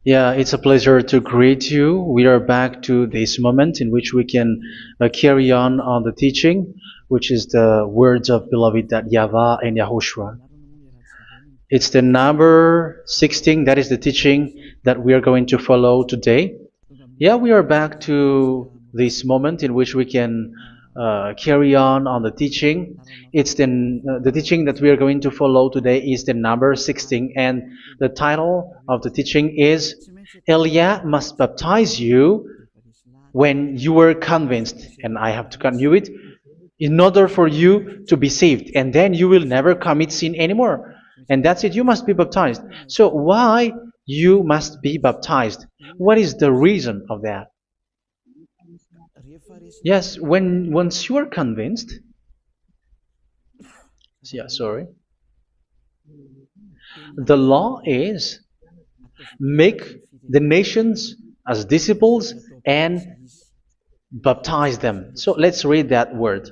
Yeah, it's a pleasure to greet you. We are back to this moment in which we can carry on the teaching, which is the words of beloved that YAHVAH and YAHOSHUA. It's the number 16, that is the teaching that we are going to follow today. Yeah, we are back to this moment in which we can carry on the teaching. It's the teaching that we are going to follow today is the number 16, and the title of the teaching is Elia must baptize you when you were convinced, and I have to continue it, in order for you to be saved, and then you will never commit sin anymore. And that's it, you must be baptized. So why you must be baptized? What is the reason of that? Yes, when once you are convinced, yeah, sorry, the law is make the nations as disciples and baptize them. So let's read that word.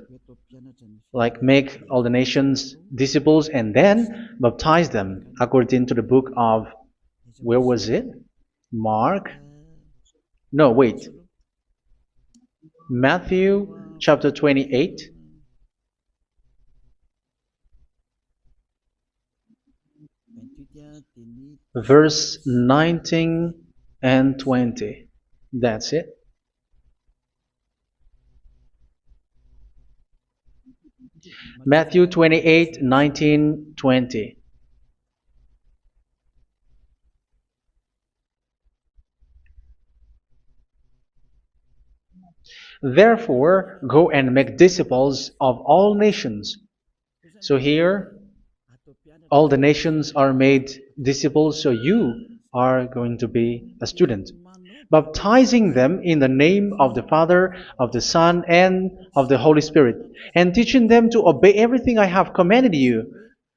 Like make all the nations disciples and then baptize them according to the book of, where was it? Mark? No, wait. Matthew chapter 28. Verse 19 and 20. That's it. Matthew 28, 19, 20. Therefore, go and make disciples of all nations. So here, all the nations are made disciples, so you are going to be a student. Baptizing them in the name of the Father, of the Son, and of the Holy Spirit, and teaching them to obey everything I have commanded you.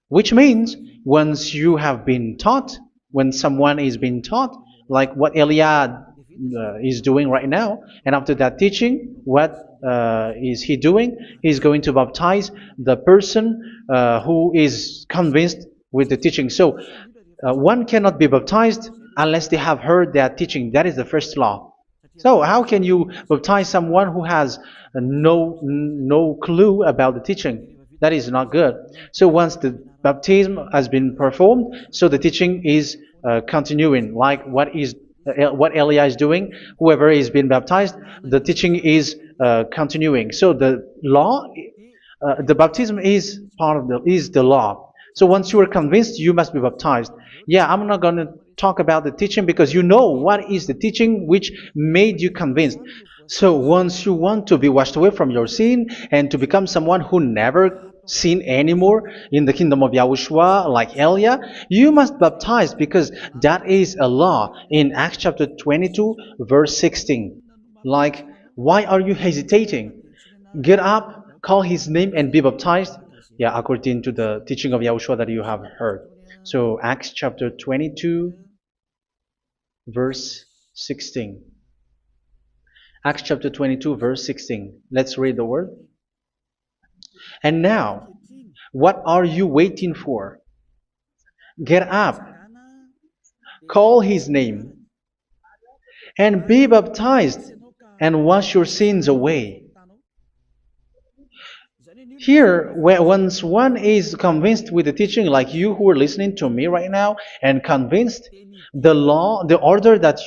Which means, once you have been taught, when someone is being taught, like what Elia is doing right now, and after that teaching, what is he doing? He's going to baptize the person who is convinced with the teaching. So one cannot be baptized unless they have heard that teaching. That is the first law. So how can you baptize someone who has no clue about the teaching? That is not good. So once the baptism has been performed, so the teaching is continuing, like what Elia is doing. Whoever is being baptized, the teaching is continuing. So the law, the baptism is part of the law. So once you are convinced, you must be baptized. Yeah, I'm not going to talk about the teaching because you know what is the teaching which made you convinced. So once you want to be washed away from your sin and to become someone who never sin anymore in the kingdom of Yahushua, like Elia, you must baptize because that is a law in Acts chapter 22, verse 16. Like, why are you hesitating? Get up, call his name, and be baptized. Yeah, according to the teaching of Yahushua that you have heard. So Acts chapter 22, verse 16. Acts chapter 22, verse 16. Let's read the word. And now, what are you waiting for? Get up, call his name, and be baptized, and wash your sins away. Here, once one is convinced with the teaching, like you who are listening to me right now, and convinced, the law, the order that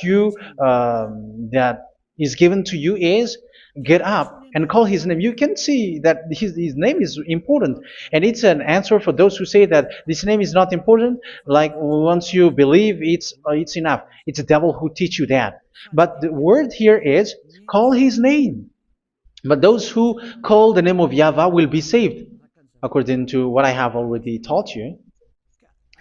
that is given to you is get up and call his name. You can see that his name is important, and it's an answer for those who say that this name is not important. Like once you believe, it's enough. It's the devil who teach you that. But the word here is call his name. But those who call the name of YAHVAH will be saved, according to what I have already taught you.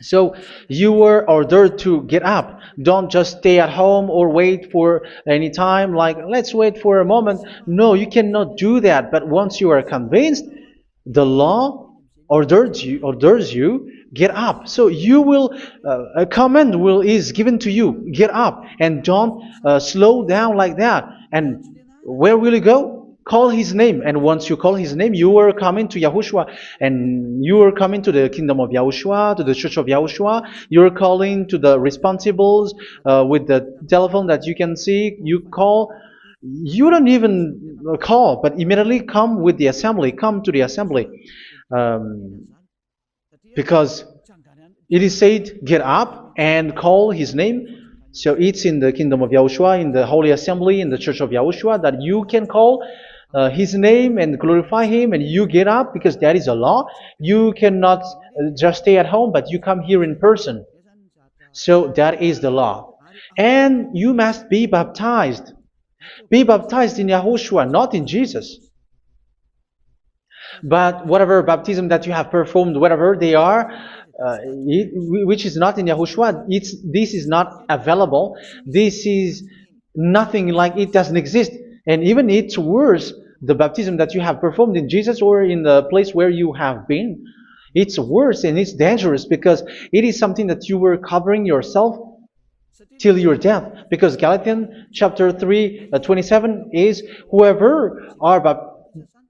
So you were ordered to get up. Don't just stay at home or wait for any time, like let's wait for a moment. No, you cannot do that. But once you are convinced, the law orders you get up. So you will a command is given to you, get up, and don't slow down like that. And where will you go? Call his name, and once you call his name, you are coming to Yahushua, and you are coming to the kingdom of Yahushua, to the church of Yahushua. You're calling to the responsibles with the telephone that you can see. You call. You don't even call, but immediately come with the assembly. Come to the assembly, um, because it is said, get up and call his name. So it's in the kingdom of Yahushua, in the holy assembly, in the church of Yahushua, that you can call his name and glorify him, and you get up because that is a law. You cannot just stay at home, but you come here in person. So that is the law. And you must be baptized. Be baptized in Yahushua, not in Jesus. But whatever baptism that you have performed, whatever they are, which is not in Yahushua, this is not available. This is nothing, like it doesn't exist. And even it's worse, the baptism that you have performed in Jesus or in the place where you have been, it's worse and it's dangerous because it is something that you were covering yourself till your death. Because Galatians chapter 3, 27 is, whoever are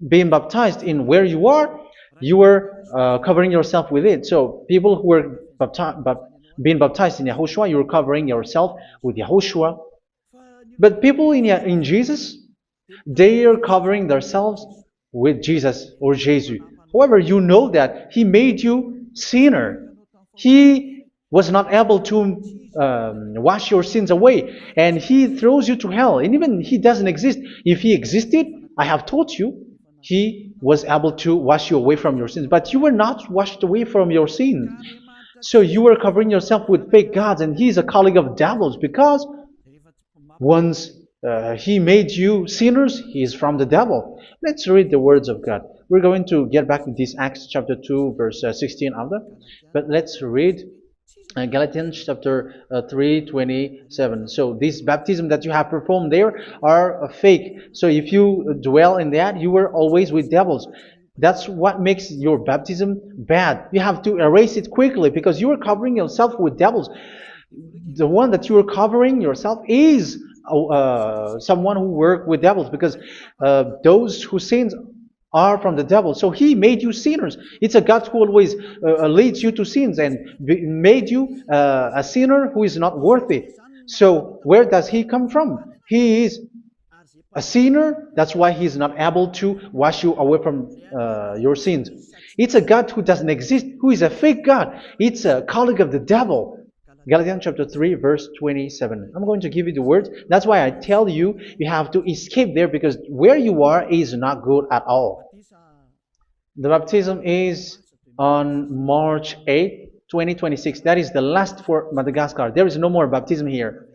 being baptized in where you are covering yourself with it. So people who are being baptized in Yahushua, you're covering yourself with Yahushua. But people in Jesus, they are covering themselves with Jesus or Jesus. However, you know that He made you sinner. He was not able to wash your sins away, and He throws you to hell. And even He doesn't exist. If He existed, I have told you, He was able to wash you away from your sins. But you were not washed away from your sins. So you were covering yourself with fake gods, and He is a colleague of devils, because once He made you sinners, He is from the devil. Let's read the words of God. We're going to get back to this Acts chapter 2, verse 16 after. But let's read Galatians chapter 3, 27. So this baptism that you have performed there are fake. So if you dwell in that, you were always with devils. That's what makes your baptism bad. You have to erase it quickly because you are covering yourself with devils. The one that you are covering yourself is someone who works with devils, because those who sin are from the devil. So He made you sinners. It's a God who always leads you to sins and made you a sinner who is not worthy. So where does He come from? He is a sinner. That's why He is not able to wash you away from your sins. It's a God who doesn't exist, who is a fake God. It's a colleague of the devil. Galatians chapter 3, verse 27. I'm going to give you the words. That's why I tell you, you have to escape there, because where you are is not good at all. The baptism is on March 8, 2026. That is the last for Madagascar. There is no more baptism here.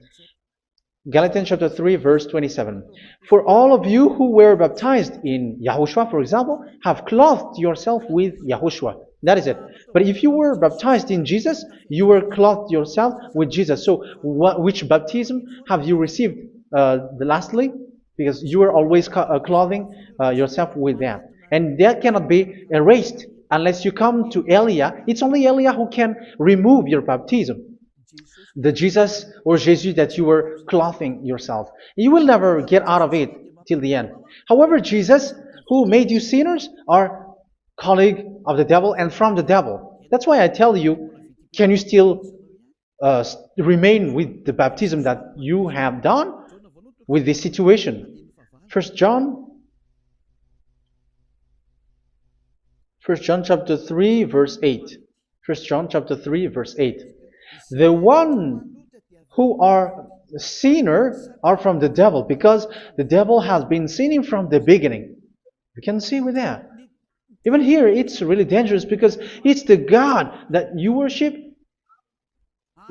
Galatians chapter 3, verse 27. For all of you who were baptized in Yahushua, for example, have clothed yourself with Yahushua. That is it. But if you were baptized in Jesus, you were clothed yourself with Jesus. So which baptism have you received lastly? Because you were always clothing yourself with that. And that cannot be erased unless you come to Elia. It's only Elia who can remove your baptism. The Jesus or Jesus that you were clothing yourself. You will never get out of it till the end. However, Jesus, who made you sinners, are colleague of the devil and from the devil. That's why I tell you, can you still remain with the baptism that you have done with this situation? First John chapter 3, verse 8. First John chapter 3, verse 8. The one who are sinner are from the devil, because the devil has been sinning from the beginning. You can see with that. Even here, it's really dangerous, because it's the God that you worship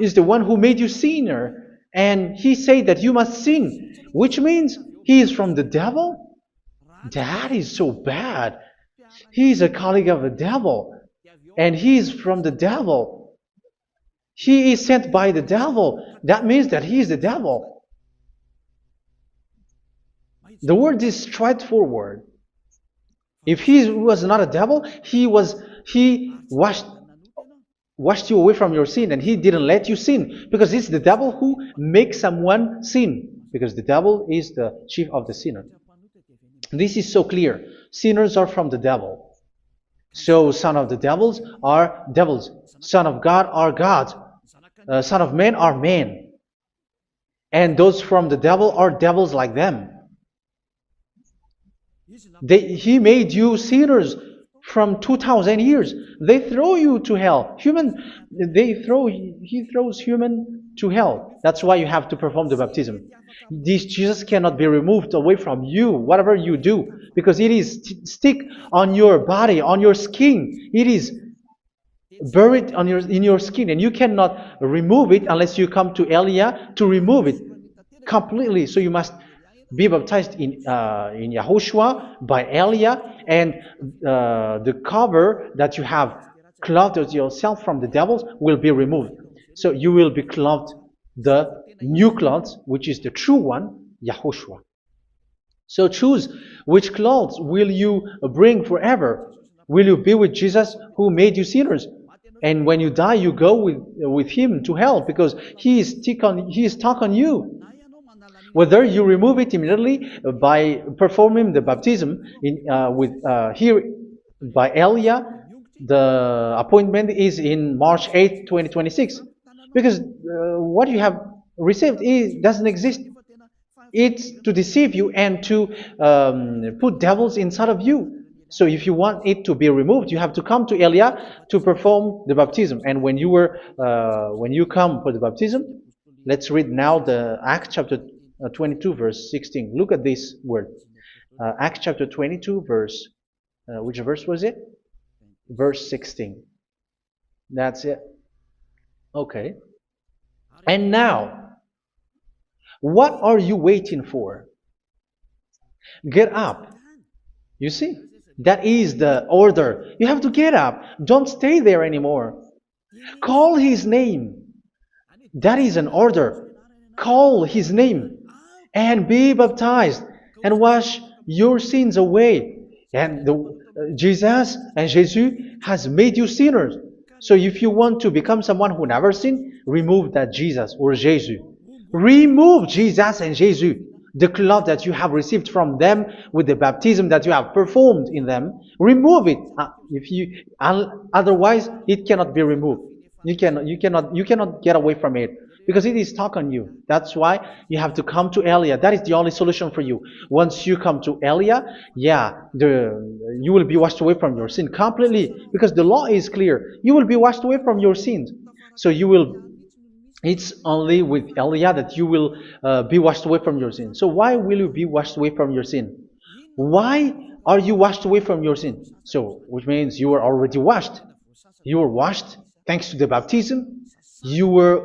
is the one who made you sinner, and He said that you must sin, which means He is from the devil. That is so bad. He is a colleague of the devil, and He is from the devil. He is sent by the devil. That means that He is the devil. The word is straightforward. If He was not a devil, He washed you away from your sin, and He didn't let you sin, because it's the devil who makes someone sin, because the devil is the chief of the sinner. This is so clear. Sinners are from the devil. So son of the devils are devils. Son of God are gods. Son of men are men. And those from the devil are devils like them. He made you sinners from 2,000 years. They throw you to hell. He throws human to hell. That's why you have to perform the baptism. This Jesus cannot be removed away from you, whatever you do, because it is stick on your body, on your skin. It is buried in your skin, and you cannot remove it unless you come to Elia to remove it completely. So you must be baptized in Yahushua by Elia, and the cover that you have clothed yourself from the devils will be removed. So you will be clothed the new clothes, which is the true one, Yahushua. So choose which clothes will you bring forever. Will you be with Jesus who made you sinners? And when you die, you go with him to hell because he is stuck on you. Whether you remove it immediately by performing the baptism here by Elia, the appointment is in March 8, 2026. Because what you have received doesn't exist. It's to deceive you and to put devils inside of you. So if you want it to be removed, you have to come to Elia to perform the baptism. And when you come for the baptism, let's read now the Acts chapter 22 verse 16. Look at this word. Acts chapter 22 verse, which verse was it? Verse 16. That's it. Okay. And now, what are you waiting for? Get up. You see, that is the order. You have to get up. Don't stay there anymore. Call his name. That is an order. Call his name and be baptized and wash your sins away. And Jesus has made you sinners. So if you want to become someone who never sinned, remove that Jesus or Jesus. Remove Jesus and Jesus, the cloth that you have received from them with the baptism that you have performed in them. Remove it. Otherwise, it cannot be removed. You cannot get away from it because it is stuck on you. That's why you have to come to Elia. That is the only solution for you. Once you come to Elia, you will be washed away from your sin completely because the law is clear. You will be washed away from your sins. So it's only with Elia that you will be washed away from your sin. So why will you be washed away from your sin? Why are you washed away from your sin? So, which means you are already washed. You were washed thanks to the baptism. You were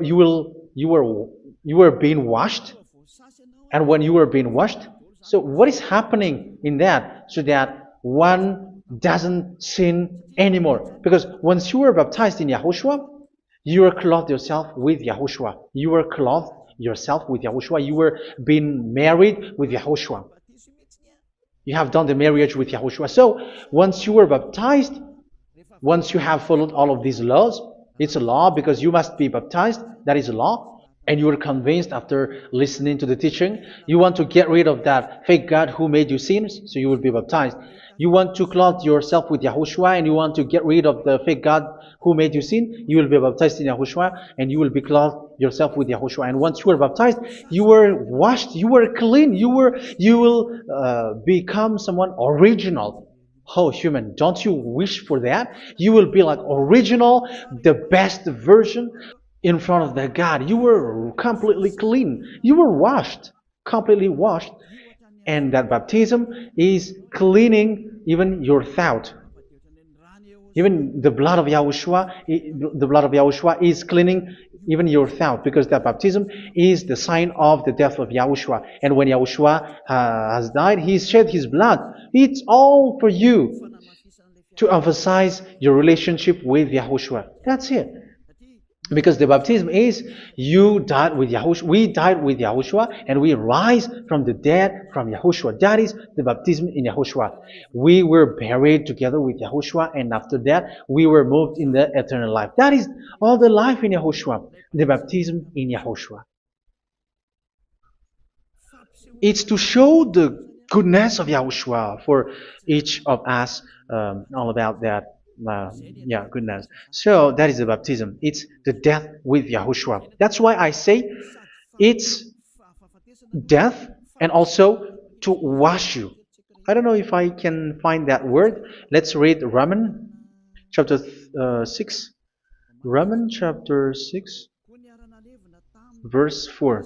being washed, and when you were being washed, so what is happening in that? So that one doesn't sin anymore. Because once you were baptized in Yahushua, you were clothed yourself with Yahushua. You were clothed yourself with Yahushua. You were being married with Yahushua. You have done the marriage with Yahushua. So once you were baptized, once you have followed all of these laws, it's a law because you must be baptized. That is a law. And you are convinced after listening to the teaching, you want to get rid of that fake God who made you sinners, so you will be baptized. You want to clothe yourself with Yahushua and you want to get rid of the fake God who made you sin, you will be baptized in Yahushua and you will be clothed yourself with Yahushua. And once you are baptized, you were washed, you were clean, you will become someone original. Oh, human, don't you wish for that? You will be like original, the best version in front of the God. You were completely clean. You were washed, completely washed. And that baptism is cleaning even your thought. Even the blood of Yahushua is cleaning even your thought, because that baptism is the sign of the death of Yahushua. And when Yahushua has died, he shed his blood. It's all for you to emphasize your relationship with Yahushua. That's it. Because the baptism is you died with Yahushua, we died with Yahushua, and we rise from the dead from Yahushua. That is the baptism in Yahushua. We were buried together with Yahushua, and after that we were moved in the eternal life. That is all the life in Yahushua, the baptism in Yahushua. It's to show the goodness of Yahushua for each of us, all about that. Yeah, goodness. So that is the baptism. It's the death with Yahushua. That's why I say it's death and also to wash you. I don't know if I can find that word. Let's read Romans chapter 6. Romans chapter 6, verse 4.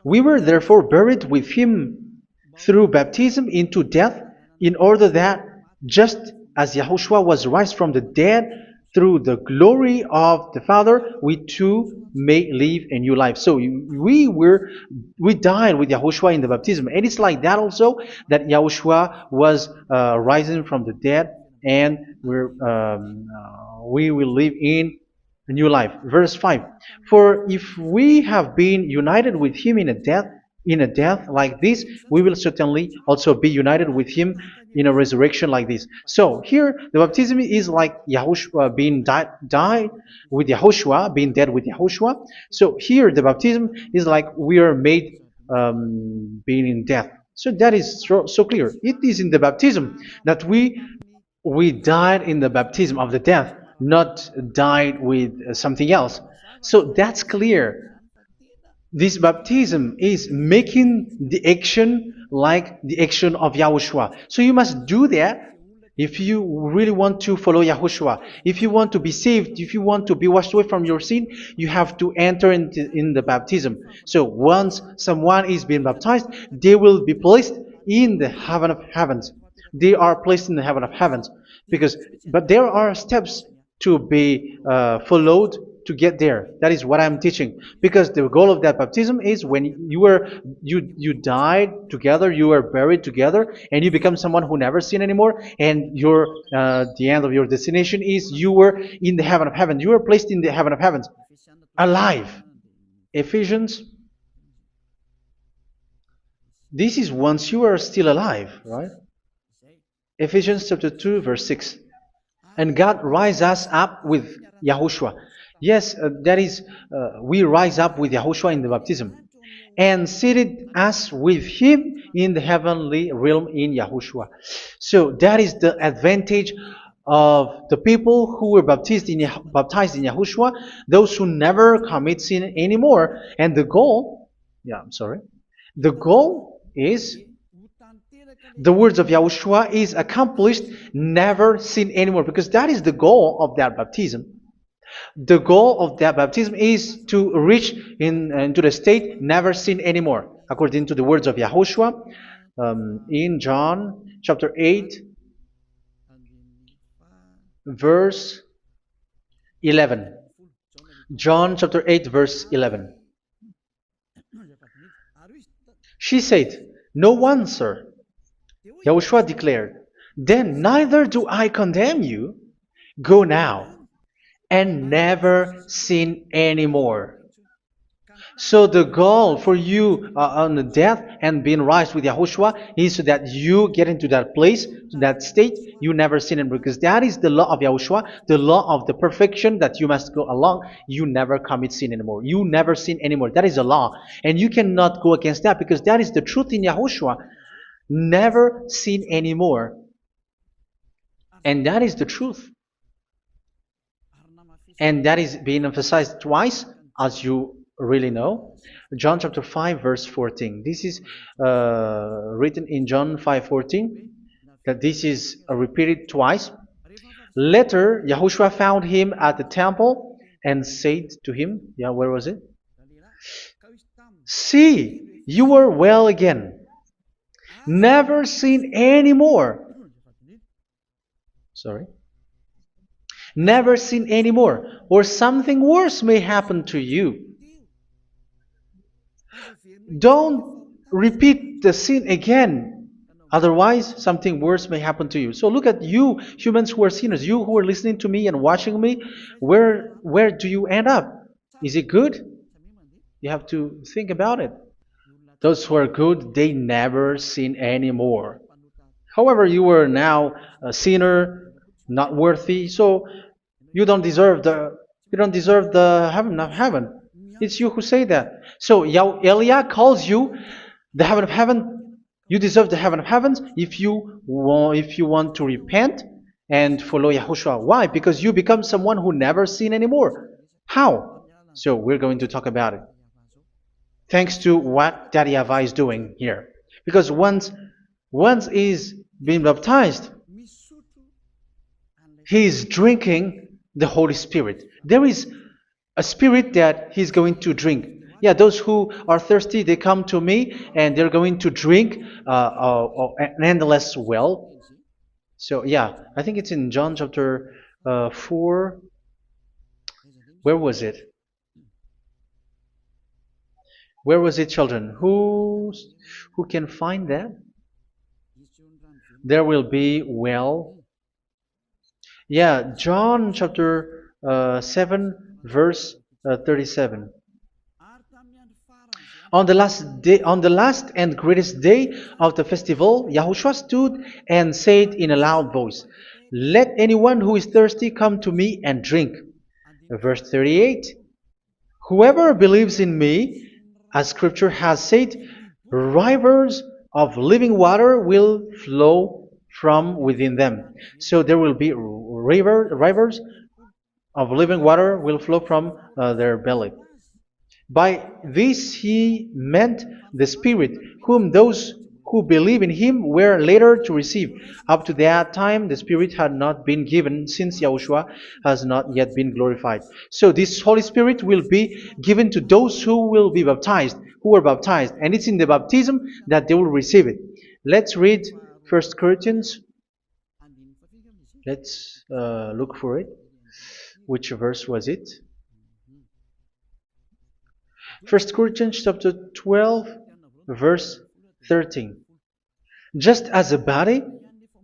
We were therefore buried with him through baptism into death, in order that, just as Yahushua was raised from the dead through the glory of the Father, we too may live a new life. So we died with Yahushua in the baptism, and it's like that also that Yahushua was rising from the dead, and we will live in a new life. Verse 5. For if we have been united with him in a death like this, we will certainly also be united with him in a resurrection like this. So here the baptism is like Yahushua being died with Yahushua, being dead with Yahushua. So here the baptism is like we are made being in death. So that is so clear. It is in the baptism that we died in the baptism of the death, not died with something else. So that's clear. This baptism is making the action like the action of Yahushua. So you must do that if you really want to follow Yahushua. If you want to be saved, if you want to be washed away from your sin, you have to enter in the baptism. So once someone is being baptized, they will be placed in the heaven of heavens. They are placed in the heaven of heavens but there are steps to be followed to get there. That is what I'm teaching. Because the goal of that baptism is when you died together, you were buried together, and you become someone who never sin anymore. And the end of your destination is you were in the heaven of heaven. You were placed in the heaven of heavens, alive. Ephesians. This is once you are still alive, right? Ephesians chapter 2, verse 6. And God rise us up with Yahushua. Yes, that is, we rise up with Yahushua in the baptism. And seated us with him in the heavenly realm in Yahushua. So that is the advantage of the people who were baptized in Yahushua, those who never commit sin anymore. And the goal, the goal is the words of Yahushua is accomplished, never sin anymore, because that is the goal of that baptism. The goal of that baptism is to reach into the state never sin anymore, according to the words of Yahushua in John chapter 8, verse 11. John chapter 8, verse 11. She said, "No one, sir." Yahushua declared, "Then neither do I condemn you. Go now and never sin anymore." So the goal for you on the death and being raised with Yahushua is so that you get into that place, to that state, you never sin anymore. Because that is the law of Yahushua, the law of the perfection that you must go along. You never commit sin anymore. You never sin anymore. That is a law. And you cannot go against that because that is the truth in Yahushua. Never sin anymore. And that is the truth. And that is being emphasized twice, as you really know. John chapter 5, verse 14. This is written in John 5:14. That this is repeated twice. Later, Yahushua found him at the temple and said to him, where was it? "See, you are well again. Never sin anymore." Sorry. Never sin anymore, or something worse may happen to you. Don't repeat the sin again. Otherwise, something worse may happen to you. So look at you, humans who are sinners, you who are listening to me and watching me. Where do you end up? Is it good? You have to think about it. Those who are good, they never sin anymore. However, you are now a sinner, not worthy, so you don't deserve the heaven of heaven. It's you who say that. So Eliah calls you the heaven of heaven You deserve the heaven of heavens if you want to repent and follow Yahushua. Why? Because you become someone who never sin anymore. How? So we're going to talk about it. Thanks to what Daddy YAHVAH is doing here. Because once he's been baptized, he is drinking the Holy Spirit. There is a spirit that he's going to drink. Yeah, those who are thirsty, they come to me and they're going to drink an endless well. So yeah, I think it's in John chapter 4. Where was it? Where was it, children? Who can find that? There will be well. Yeah, John chapter 7, verse 37. On the last and greatest day of the festival, Yahushua stood and said in a loud voice, "Let anyone who is thirsty come to me and drink." Verse 38. Whoever believes in me, as scripture has said, rivers of living water will flow from within them. So there will be rivers of living water will flow from their belly. By this he meant the Spirit, whom those who believe in him were later to receive. Up to that time, the Spirit had not been given, since Yahushua has not yet been glorified. So this Holy Spirit will be given to those who will be baptized, who were baptized, and it's in the baptism that they will receive it. Let's read 1 Corinthians. Let's look for it. Which verse was it? 1 Corinthians chapter 12, verse 13. Just as a body,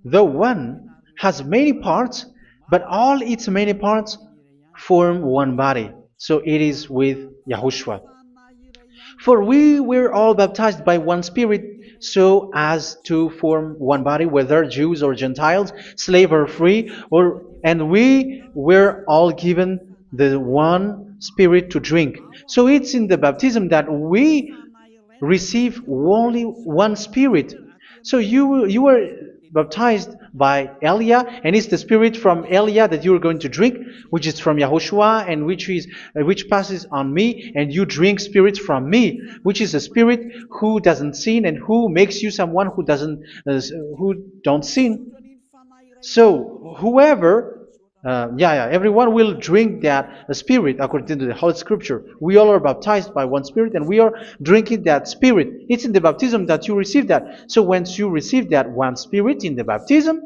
though one, has many parts, but all its many parts form one body. So it is with Yahushua. For we were all baptized by one Spirit, so as to form one body, whether Jews or Gentiles, slave or free, and we were all given the one Spirit to drink. So it's in the baptism that we receive only one Spirit. So you were baptized by Elia, and it's the Spirit from Elia that you are going to drink, which is from Yahushua, and which passes on me, and you drink Spirit from me, which is a Spirit who doesn't sin and who makes you someone who don't sin. So whoever everyone will drink that Spirit according to the Holy Scripture. We all are baptized by one Spirit, and we are drinking that Spirit. It's in the baptism that you receive that. So once you receive that one Spirit in the baptism,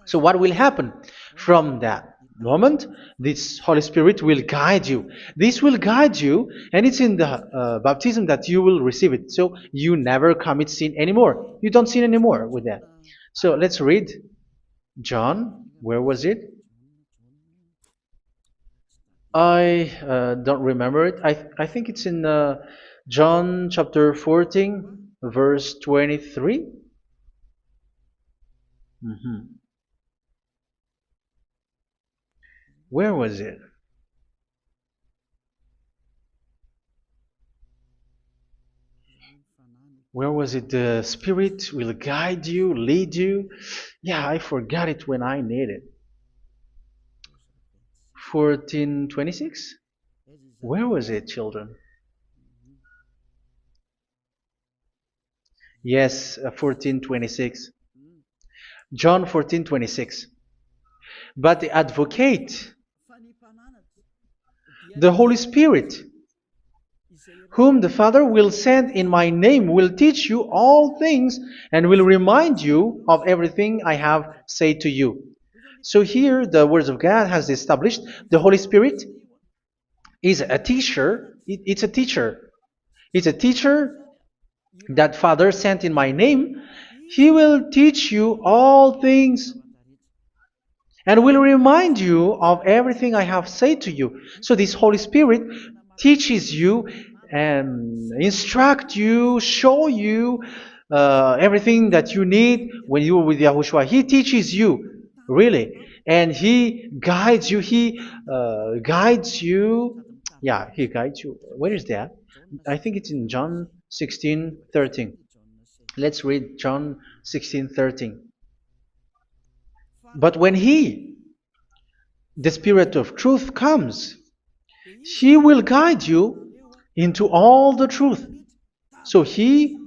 so what will happen? From that moment, this Holy Spirit will guide you. This will guide you, and it's in the baptism that you will receive it. So you never commit sin anymore. You don't sin anymore with that. So let's read John. Where was it? I don't remember it. I think it's in John chapter 14, verse 23. Where was it? Where was it? The Spirit will guide you, lead you. Yeah, I forgot it when I need it. 14:26? Where was it, children? Yes, 14:26. John 14:26. But the Advocate, the Holy Spirit, whom the Father will send in my name, will teach you all things and will remind you of everything I have said to you. So here the words of God has established the Holy Spirit is a teacher. It's a teacher. It's a teacher that Father sent in my name. He will teach you all things and will remind you of everything I have said to you. So this Holy Spirit teaches you and instruct you, show you everything that you need when you are with Yahushua. He teaches you, really, and He guides you. He guides you. Yeah, He guides you. Where is that? I think it's in John 16:13. Let's read John 16:13. But when He, the Spirit of truth, comes, He will guide you into all the truth. So He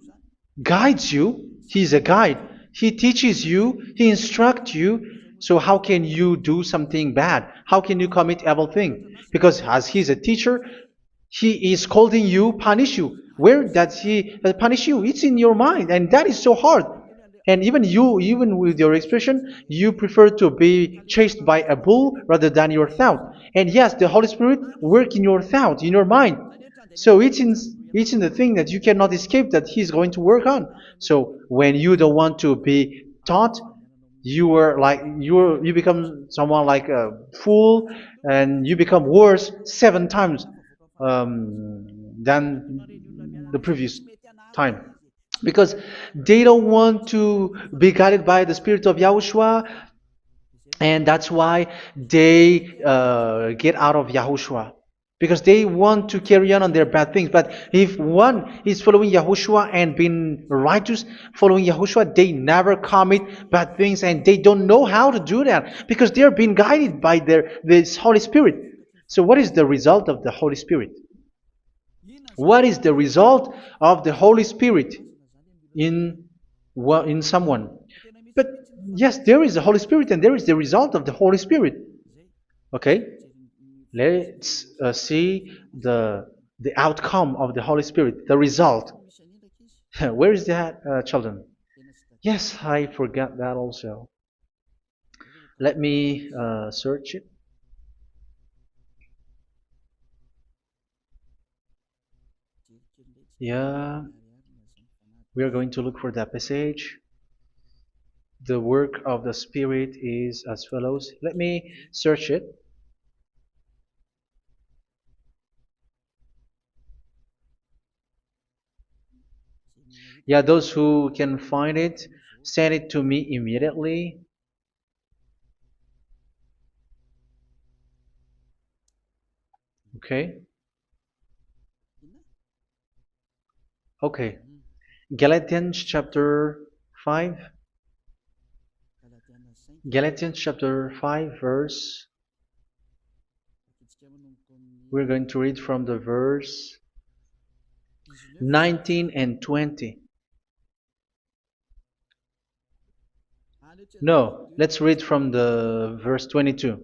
guides you. He's a guide. He teaches you. He instructs you. So how can you do something bad? How can you commit evil thing? Because as He's a teacher, He is scolding you, punish you. Where does He punish you? It's in your mind, and that is so hard. And even you, even with your expression, you prefer to be chased by a bull rather than your thought. And yes, the Holy Spirit work in your thought, in your mind. So it's in the thing that you cannot escape that He's going to work on. So when you don't want to be taught, you become someone like a fool, and you become worse 7 times than the previous time, because they don't want to be guided by the Spirit of Yahushua, and that's why they get out of Yahushua, because they want to carry on their bad things. But if one is following Yahushua and being righteous, following Yahushua, they never commit bad things, and they don't know how to do that because they are being guided by this Holy Spirit. So what is the result of the Holy Spirit? What is the result of the Holy Spirit in someone? But yes, there is the Holy Spirit, and there is the result of the Holy Spirit. Okay, let's see the outcome of the Holy Spirit, the result. Where is that, children? Yes, I forgot that also. Let me search it. Yeah, we are going to look for that passage. The work of the Spirit is as follows. Let me search it. Yeah, those who can find it, send it to me immediately. Okay. Okay. Galatians chapter 5. Galatians chapter 5 verse. We're going to read from the verse 19 and 20. No, let's read from the verse 22.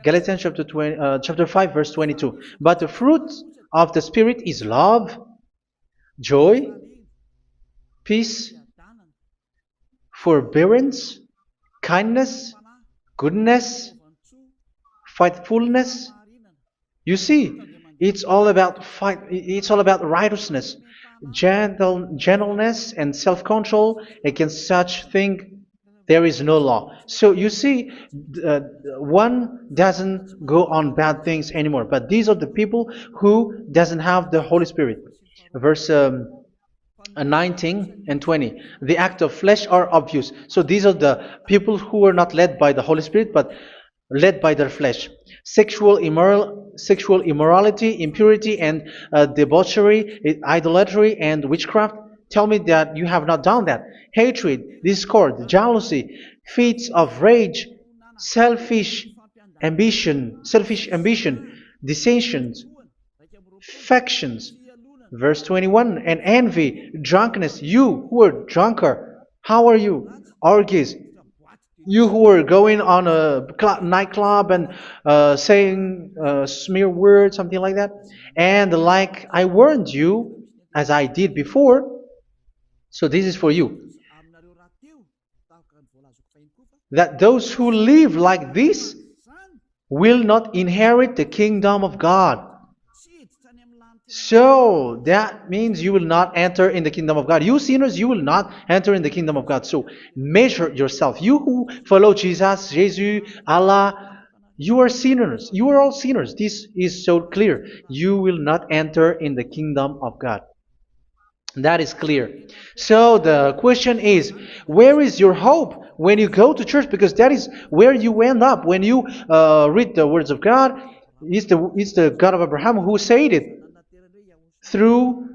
Galatians chapter 5 verse 22. But the fruit of the Spirit is love, joy, peace, forbearance, kindness, goodness, faithfulness. You see, it's all about it's all about righteousness, gentleness, and self-control. Against such thing there is no law. So you see, one doesn't go on bad things anymore. But these are the people who doesn't have the Holy Spirit. Verse 19 and 20. The act of flesh are obvious. So these are the people who are not led by the Holy Spirit, but led by their flesh. Sexual immorality, impurity, and debauchery, idolatry, and witchcraft. Tell me that you have not done that. Hatred, discord, jealousy, fits of rage, selfish ambition, dissensions, factions. Verse 21, and envy, drunkenness. You who are drunker, how are you? Orgies. You who are going on a nightclub and saying smear words, something like that. And like I warned you, as I did before, so this is for you. That those who live like this will not inherit the kingdom of God. So that means you will not enter in the kingdom of God. You sinners, you will not enter in the kingdom of God. So measure yourself. You who follow Jesus, Allah, you are sinners. You are all sinners. This is so clear. You will not enter in the kingdom of God. That is clear. So the question is, where is your hope when you go to church? Because that is where you end up. When you read the words of God, it's the God of Abraham who said it. Through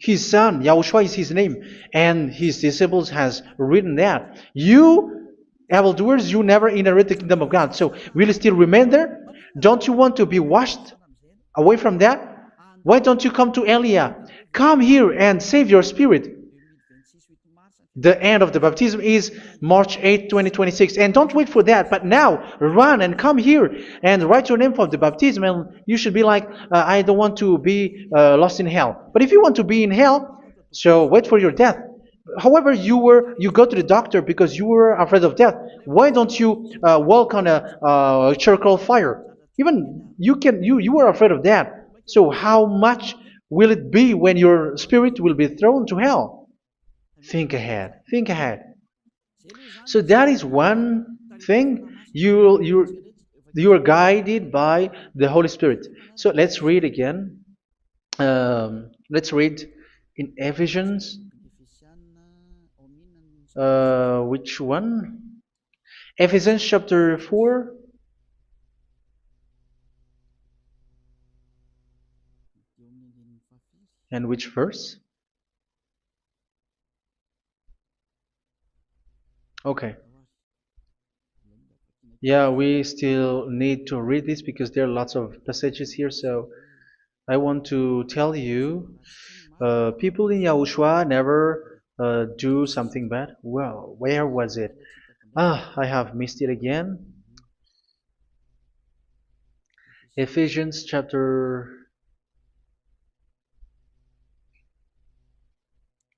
His son, Yahushua is his name, and his disciples has written that. You, evildoers, you never inherit the kingdom of God. So will you still remain there? Don't you want to be washed away from that? Why don't you come to Elia? Come here and save your spirit. The end of the baptism is March 8th, 2026. And don't wait for that, but now run and come here and write your name for the baptism. And you should be like, I don't want to be lost in hell. But if you want to be in hell, so wait for your death. However, you go to the doctor because you were afraid of death. Why don't you walk on a charcoal fire? Even you were afraid of that. So how much will it be when your spirit will be thrown to hell? Think ahead. Think ahead. So that is one thing. You are guided by the Holy Spirit. So let's read again. Let's read in Ephesians. Which one? Ephesians chapter 4. And which verse? Okay. Yeah, we still need to read this because there are lots of passages here. So I want to tell you, people in Yahushua never do something bad. Well, where was it? I have missed it again. Ephesians chapter.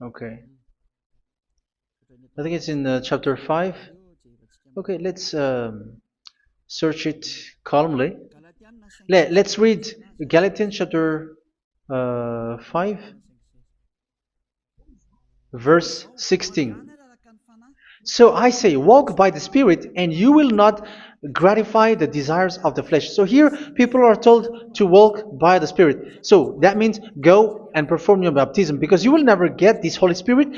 Okay. I think it's in chapter 5. Okay, let's search it calmly. Let's read Galatians chapter 5, verse 16. So I say, walk by the Spirit, and you will not gratify the desires of the flesh. So here, people are told to walk by the Spirit. So that means go and perform your baptism, because you will never get this Holy Spirit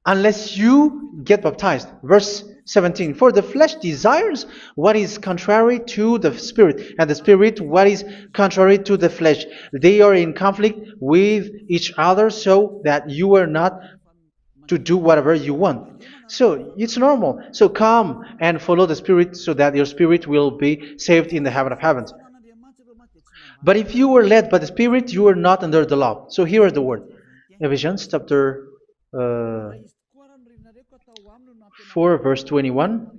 unless you get baptized. Verse 17. For the flesh desires what is contrary to the Spirit, and the Spirit what is contrary to the flesh. They are in conflict with each other, so that you are not to do whatever you want. So it's normal. So come and follow the Spirit so that your spirit will be saved in the heaven of heavens. But if you were led by the Spirit, you are not under the law. So here are the word. Ephesians chapter 4 verse 21.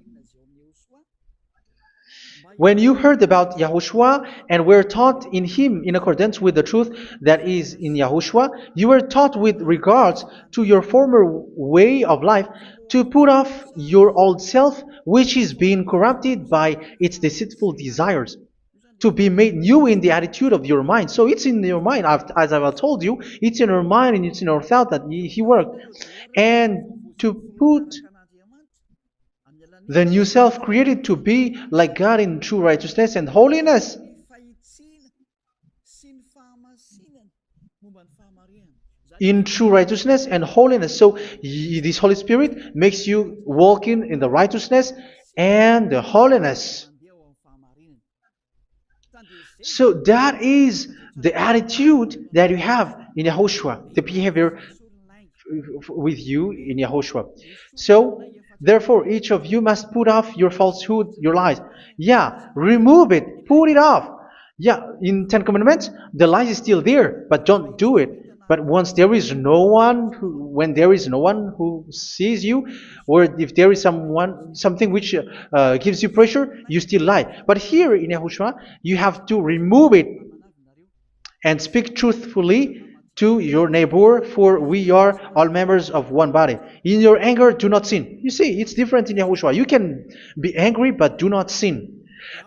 When you heard about Yahushua and were taught in him in accordance with the truth that is in Yahushua, you were taught with regards to your former way of life to put off your old self, which is being corrupted by its deceitful desires, to be made new in the attitude of your mind. So it's in your mind, as I've told you, it's in your mind and it's in your thought that he worked. And to put the new self created to be like God in true righteousness and holiness. In true righteousness and holiness. So this Holy Spirit makes you walking in the righteousness and the holiness. So that is the attitude that you have in Yahushua, the behavior with you in Yahushua. So therefore, each of you must put off your falsehood, your lies. Yeah, remove it, put it off. Yeah, in Ten Commandments, the lies is still there, but don't do it. But once there is no one, when there is no one who sees you, or if there is something which gives you pressure, you still lie. But here in Yahushua, you have to remove it and speak truthfully to your neighbor, for we are all members of one body. In your anger, do not sin. You see, it's different in Yahushua. You can be angry, but do not sin.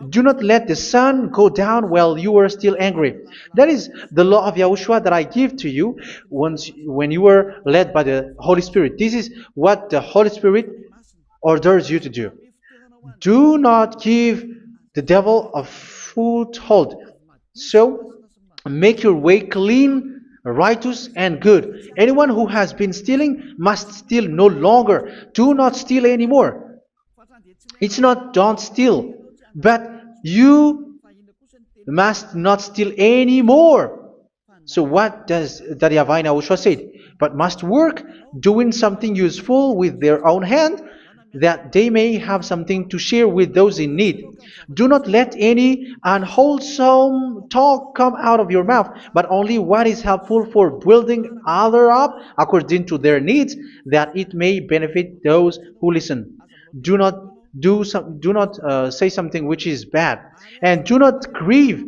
Do not let the sun go down while you are still angry. That is the law of Yahushua that I give to you when you were led by the Holy Spirit. This is what the Holy Spirit orders you to do. Do not give the devil a foothold. So, make your way clean, righteous, and good. Anyone who has been stealing must steal no longer. Do not steal anymore. It's not don't steal, but you must not steal anymore. So what does the Yahweh Yahushua say? But must work doing something useful with their own hand, that they may have something to share with those in need. Do not let any unwholesome talk come out of your mouth, but only what is helpful for building other up according to their needs, that it may benefit those who listen. Do not do not say something which is bad, and do not grieve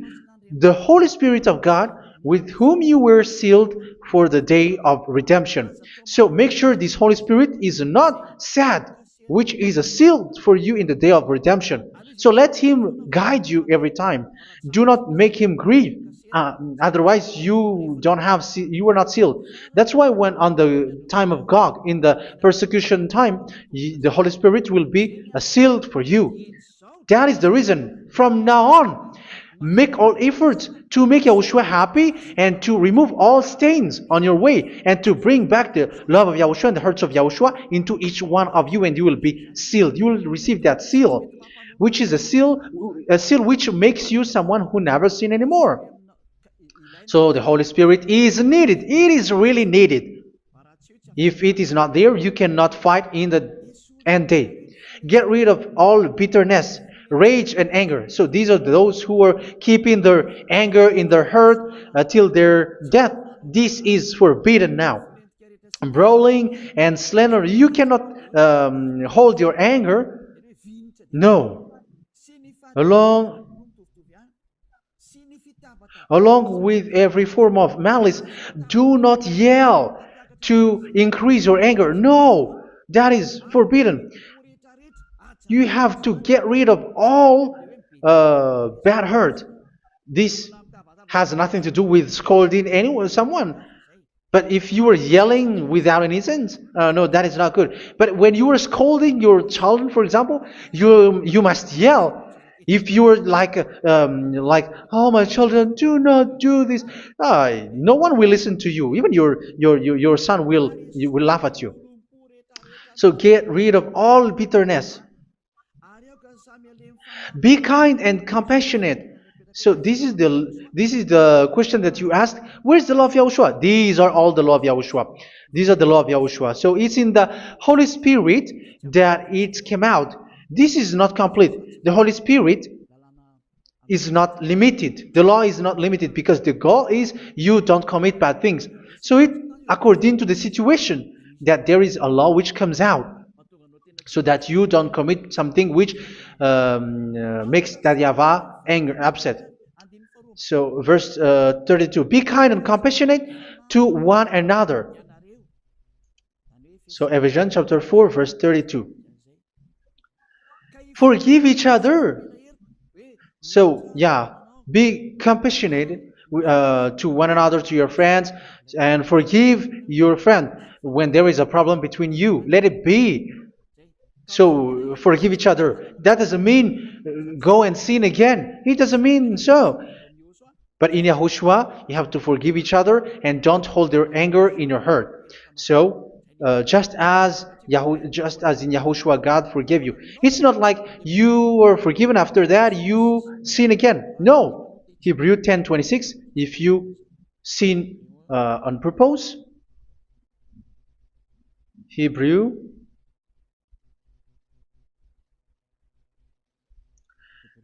the Holy Spirit of God, with whom you were sealed for the day of redemption. So make sure this Holy Spirit is not sad, which is a seal for you in the day of redemption. So let Him guide you every time. Do not make Him grieve. Otherwise, you don't have you are not sealed. That's why when on the time of God, in the persecution time, the Holy Spirit will be sealed for you. That is the reason. From now on, make all efforts to make Yahushua happy and to remove all stains on your way and to bring back the love of Yahushua and the hearts of Yahushua into each one of you, and you will be sealed. You will receive that seal, which is a seal which makes you someone who never sin anymore. So the Holy Spirit is needed. It is really needed. If it is not there, you cannot fight in the end day. Get rid of all bitterness, rage, and anger. So these are those who are keeping their anger in their heart till their death. This is forbidden now. Brawling and slander. You cannot hold your anger. No. Along with every form of malice, do not yell to increase your anger. No, that is forbidden. You have to get rid of all bad hurt. This has nothing to do with scolding anyone, someone. But if you are yelling without any sense, no, that is not good. But when you are scolding your children, for example, you must yell. If you are like, oh my children, do not do this, no one will listen to you. Even your son will laugh at you. So get rid of all bitterness. Be kind and compassionate. So this is the question that you asked. Where's the law of Yahushua? These are all the law of Yahushua. These are the law of Yahushua. So it's in the Holy Spirit that it came out. This is not complete. The Holy Spirit is not limited. The law is not limited because the goal is you don't commit bad things. So it according to the situation that there is a law which comes out, so that you don't commit something which makes that YAHVAH anger, upset. So verse 32, be kind and compassionate to one another. So Ephesians chapter 4 verse 32. Forgive each other. So yeah, be compassionate to one another, to your friends, and forgive your friend when there is a problem between you. Let it be. So forgive each other. That doesn't mean go and sin again. It doesn't mean so. But in Yahushua, you have to forgive each other and don't hold your anger in your heart. So just as in Yahushua, God forgave you. It's not like you were forgiven after that you sin again. No. Hebrew 10:26. If you sin on purpose,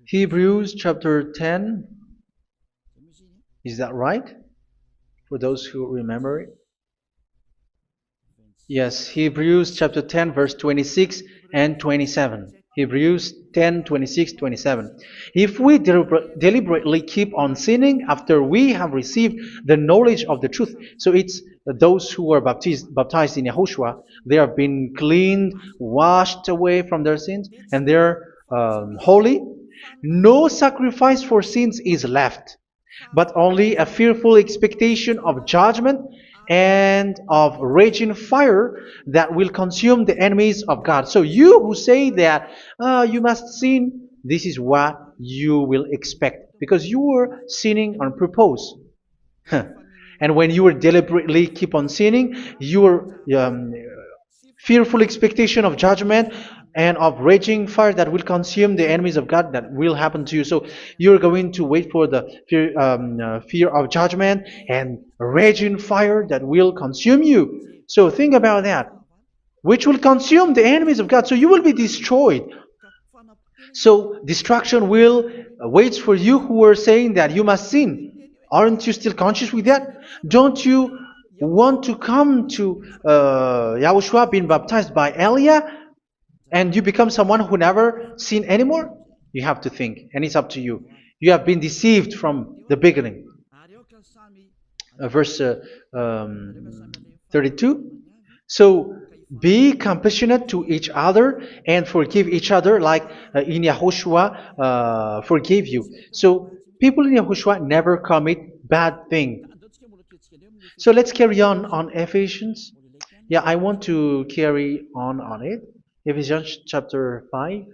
Hebrews chapter 10. Is that right? For those who remember it? Yes, Hebrews chapter 10 verse 26 and 27. Hebrews 10, 26, 27. If we deliberately keep on sinning after we have received the knowledge of the truth, so it's those who are baptized in Yahushua, they have been cleaned, washed away from their sins, and they're holy. No sacrifice for sins is left, but only a fearful expectation of judgment and of raging fire that will consume the enemies of God. So you who say that you must sin, this is what you will expect, because you were sinning on purpose. And when you will deliberately keep on sinning, your fearful expectation of judgment and of raging fire that will consume the enemies of God that will happen to you. So you're going to wait for the fear of judgment and raging fire that will consume you. So think about that, which will consume the enemies of God. So you will be destroyed. So destruction will waits for you who are saying that you must sin. Aren't you still conscious with that? Don't you want to come to Yahushua being baptized by Elia and you become someone who never sinned anymore? You have to think, and it's up to you. You have been deceived from the beginning. Verse 32. So be compassionate to each other and forgive each other like in Yahushua forgave you. So people in Yahushua never commit bad thing. So let's carry on Ephesians. Yeah, I want to carry on it. Ephesians chapter 5.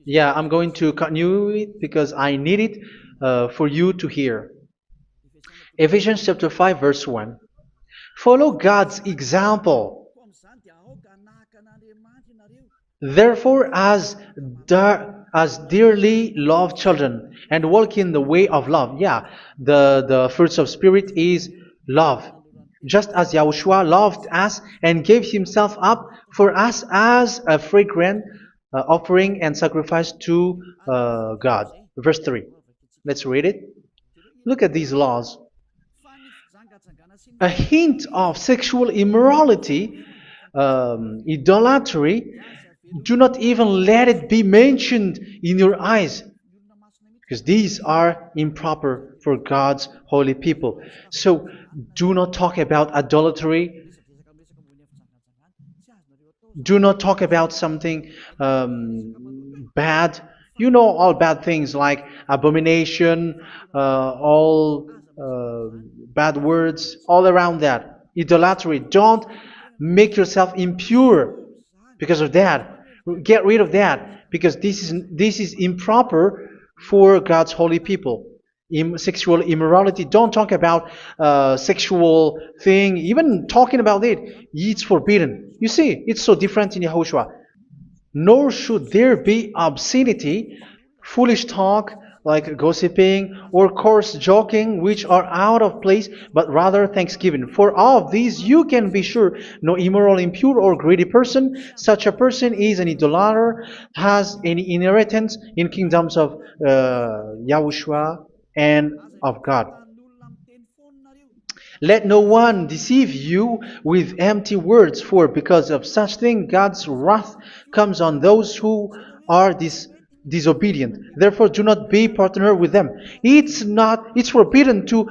Yeah, I'm going to continue it because I need it for you to hear. Ephesians chapter 5 verse 1. Follow God's example. Therefore, as dearly loved children, and walk in the way of love. Yeah, the fruits of spirit is love. Just as Yahushua loved us and gave himself up for us as a fragrant offering and sacrifice to God. Verse 3. Let's read it. Look at these laws. A hint of sexual immorality, idolatry, do not even let it be mentioned in your eyes, because these are improper for God's holy people. So do not talk about idolatry. Do not talk about something bad. You know all bad things like abomination, all bad words, all around that. Idolatry. Don't make yourself impure because of that. Get rid of that because this is improper for God's holy people. Sexual immorality. Don't talk about sexual thing. Even talking about it's forbidden. You see, it's so different in Yahushua. Nor should there be obscenity, foolish talk like gossiping or coarse joking, which are out of place, but rather thanksgiving. For of these you can be sure: no immoral, impure, or greedy person, such a person is an idolater, has any inheritance in kingdoms of Yahushua and of God. Let no one deceive you with empty words, for because of such thing God's wrath comes on those who are disobedient. Therefore, do not be partner with them. It's forbidden to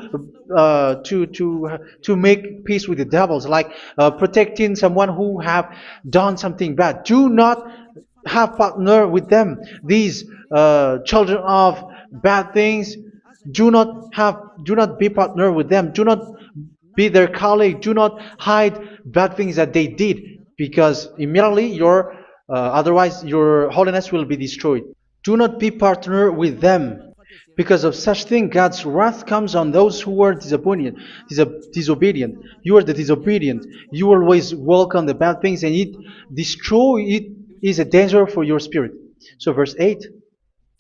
make peace with the devils, like protecting someone who have done something bad. Do not have partner with them. These children of bad things, do not be partner with them. Do not be their colleague. Do not hide bad things that they did, because immediately otherwise your holiness will be destroyed. Do not be partner with them. Because of such thing, God's wrath comes on those who are disobedient. You are the disobedient. You always walk on the bad things, and it is a danger for your spirit. So verse 8.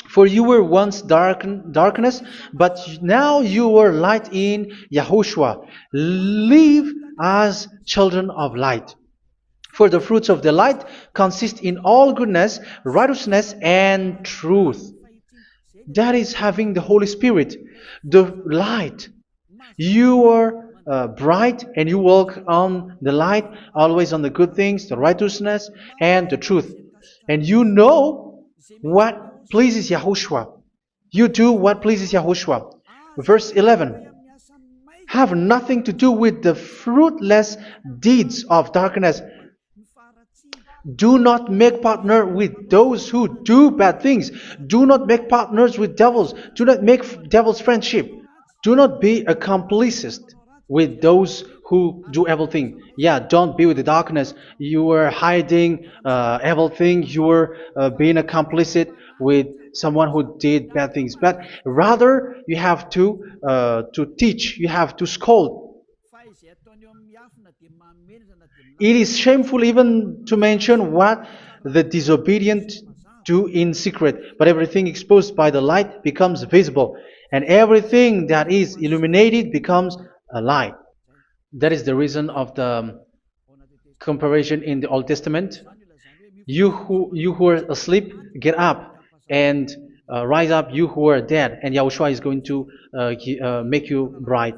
For you were once darkness, but now you are light in Yahushua. Live as children of light. For the fruits of the light consist in all goodness, righteousness, and truth. That is having the Holy Spirit, the light. You are bright and you walk on the light, always on the good things, the righteousness, and the truth. And you know what pleases Yahushua. You do what pleases Yahushua. Verse 11. Have nothing to do with the fruitless deeds of darkness. Do not make partner with those who do bad things. Do not make partners with devils. Do not make devil's friendship. Do not be a complicit with those who do evil thing. Yeah, don't be with the darkness. You are hiding evil thing. You are being a complicit with someone who did bad things. But rather, you have to teach. You have to scold. It is shameful even to mention what the disobedient do in secret, but everything exposed by the light becomes visible, and everything that is illuminated becomes a light. That is the reason of the comparison in the Old Testament. You who are asleep, get up and rise up, you who are dead, and Yahushua is going to make you bright.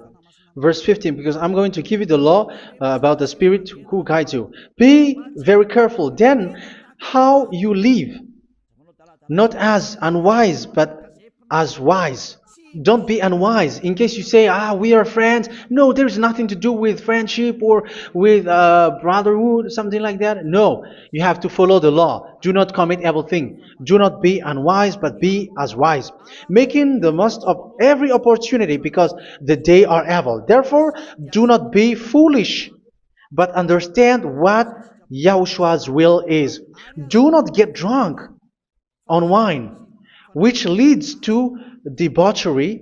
Verse 15, because I'm going to give you the law about the Spirit who guides you. Be very careful then how you live, not as unwise, but as wise. Don't be unwise. In case you say, we are friends. No, there's nothing to do with friendship or with brotherhood, something like that. No, you have to follow the law. Do not commit evil thing. Do not be unwise, but be as wise, making the most of every opportunity, because the day are evil. Therefore, do not be foolish, but understand what Yahushua's will is. Do not get drunk on wine, which leads to debauchery.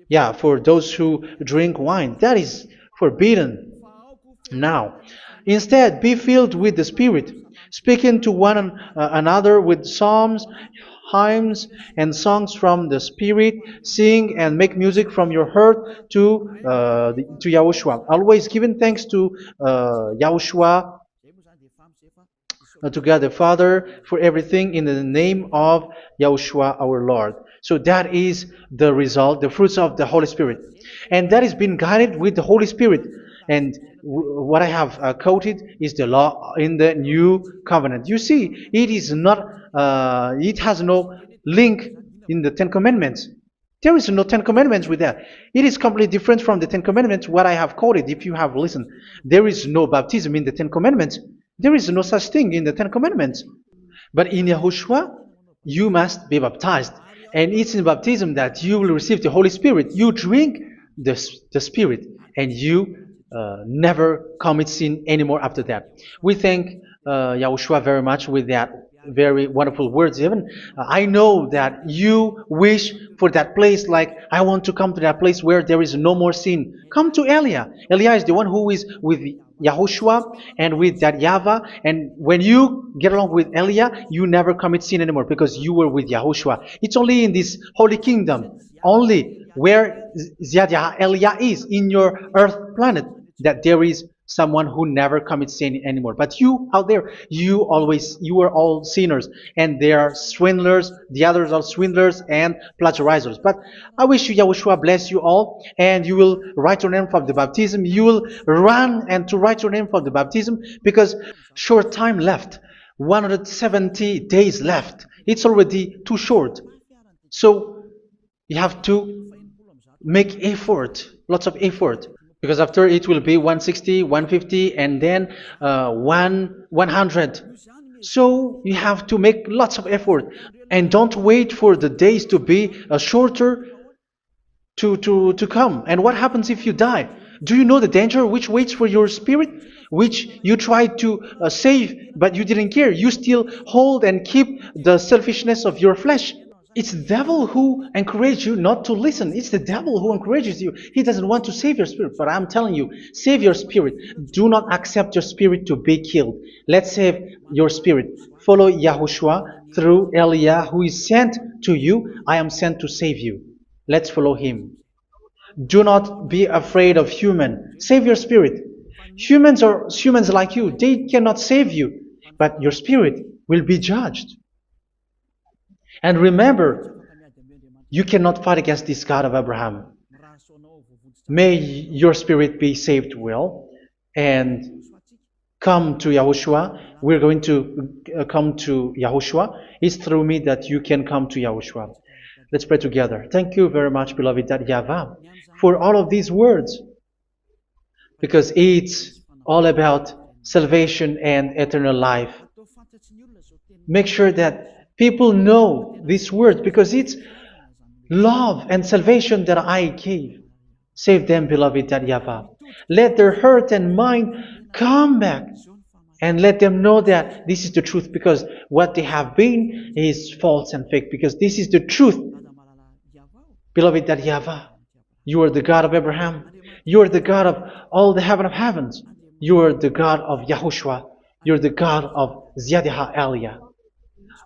Yeah, for those who drink wine, that is forbidden now. Instead, be filled with the Spirit, speaking to one another with psalms, hymns, and songs from the Spirit. Sing and make music from your heart to Yahushua, always giving thanks to Yahushua, to God the Father, for everything in the name of Yahushua our Lord. So that is the result, the fruits of the Holy Spirit. And that is being guided with the Holy Spirit. And what I have quoted is the law in the new covenant. You see, it is not, it has no link in the Ten Commandments. There is no Ten Commandments with that. It is completely different from the Ten Commandments, what I have quoted, if you have listened. There is no baptism in the Ten Commandments. There is no such thing in the Ten Commandments. But in Yahushua, you must be baptized. And it's in baptism that you will receive the Holy Spirit. You drink the Spirit, and you never commit sin anymore after that. We thank Yahushua very much with that very wonderful words. Even I know that you wish for that place, like I want to come to that place where there is no more sin. Come to Elia. Elia is the one who is with Yahushua and with that YAHVAH, and when you get along with Elia, you never commit sin anymore because you were with Yahushua. It's only in this holy kingdom, only where Elia is in your earth planet, that there is someone who never commits sin anymore. But you out there, you are all sinners, and they are swindlers. The others are swindlers and plagiarizers. But I wish you, Yahushua, bless you all, and you will write your name for the baptism. You will run and to write your name for the baptism, because short time left, 170 days left. It's already too short. So you have to make effort, lots of effort, because after it will be 160, 150, and then 100. So you have to make lots of effort, and don't wait for the days to be shorter to come. And what happens if you die? Do you know the danger which waits for your spirit, which you tried to save, but you didn't care? You still hold and keep the selfishness of your flesh. It's the devil who encourages you not to listen. It's the devil who encourages you. He doesn't want to save your spirit. But I'm telling you, save your spirit. Do not accept your spirit to be killed. Let's save your spirit. Follow Yahushua through Elia, who is sent to you. I am sent to save you. Let's follow him. Do not be afraid of human. Save your spirit. Humans are humans like you. They cannot save you. But your spirit will be judged. And remember, you cannot fight against this God of Abraham. May your spirit be saved well and come to Yahushua. We're going to come to Yahushua. It's through me that you can come to Yahushua. Let's pray together. Thank you very much, beloved YAHVAH, for all of these words, because it's all about salvation and eternal life. Make sure that people know this word, because it's love and salvation that I gave. Save them, beloved YAHVAH. Let their heart and mind come back, and let them know that this is the truth, because what they have been is false and fake, because this is the truth. Beloved YAHVAH, you are the God of Abraham. You are the God of all the heaven of heavens. You are the God of YAHOSHUA. You're the God of Ziyadiha Aliyah.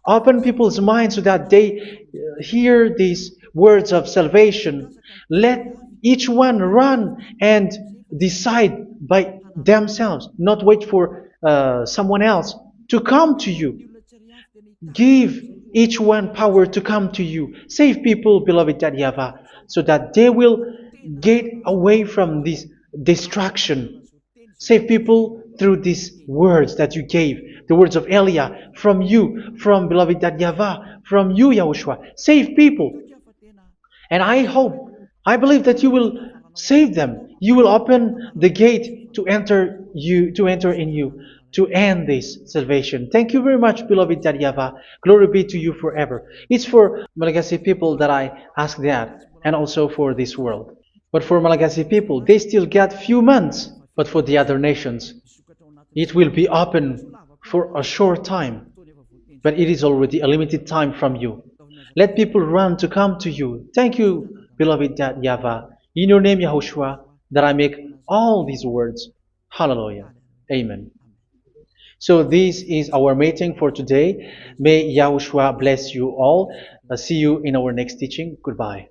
Open people's minds so that they hear these words of salvation. Let each one run and decide by themselves, not wait for someone else to come to you. Give each one power to come to you. Save people, beloved Yahavah, so that they will get away from this distraction. Save people through these words that you gave, the words of Elia, from you, from beloved Yahavah, from you, Yahushua. Save people. And I believe that you will save them. You will open the gate to enter in you, to end this salvation. Thank you very much, beloved Yahavah. Glory be to you forever. It's for Malagasy people that I ask that, and also for this world. But for Malagasy people, they still get few months. But for the other nations, it will be open for a short time. But it is already a limited time from you. Let people run to come to you. Thank you, beloved Yahavah. In your name, Yahushua, that I make all these words. Hallelujah. Amen. So this is our meeting for today. May Yahushua bless you all. See you in our next teaching. Goodbye.